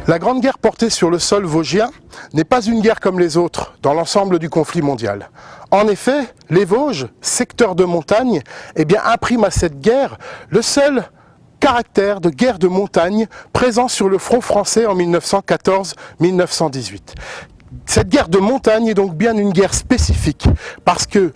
La Grande Guerre portée sur le sol vosgien n'est pas une guerre comme les autres dans l'ensemble du conflit mondial. En effet, les Vosges, secteur de montagne, impriment à cette guerre le seul caractère de guerre de montagne présent sur le front français en 1914-1918. Cette guerre de montagne est donc bien une guerre spécifique parce que,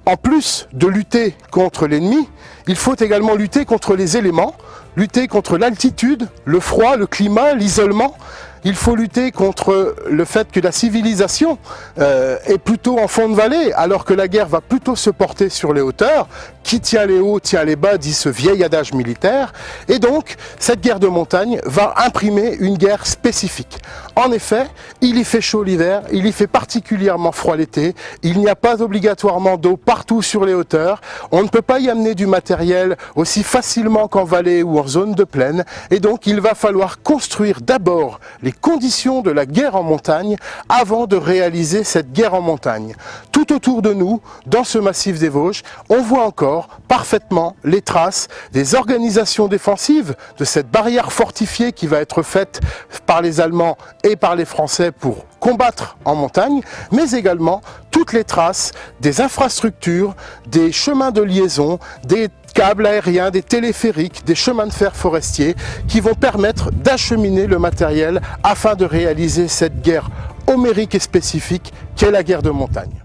en plus de lutter contre l'ennemi, il faut également lutter contre les éléments, lutter contre l'altitude, le froid, le climat, l'isolement. Il faut lutter contre le fait que la civilisation est plutôt en fond de vallée, alors que la guerre va plutôt se porter sur les hauteurs. Qui tient les hauts, tient les bas, dit ce vieil adage militaire. Et donc, cette guerre de montagne va imprimer une guerre spécifique. En effet, il y fait chaud l'hiver, il y fait particulièrement froid l'été, il n'y a pas obligatoirement d'eau partout sur les hauteurs, on ne peut pas y amener du matériel aussi facilement qu'en vallée ou en zone de plaine, et donc il va falloir construire d'abord les conditions de la guerre en montagne avant de réaliser cette guerre en montagne. Tout autour de nous, dans ce massif des Vosges, on voit encore parfaitement les traces des organisations défensives, de cette barrière fortifiée qui va être faite par les Allemands et par les Français pour combattre en montagne, mais également toutes les traces des infrastructures, des chemins de liaison, des câbles aériens, des téléphériques, des chemins de fer forestiers qui vont permettre d'acheminer le matériel afin de réaliser cette guerre homérique et spécifique qu'est la guerre de montagne.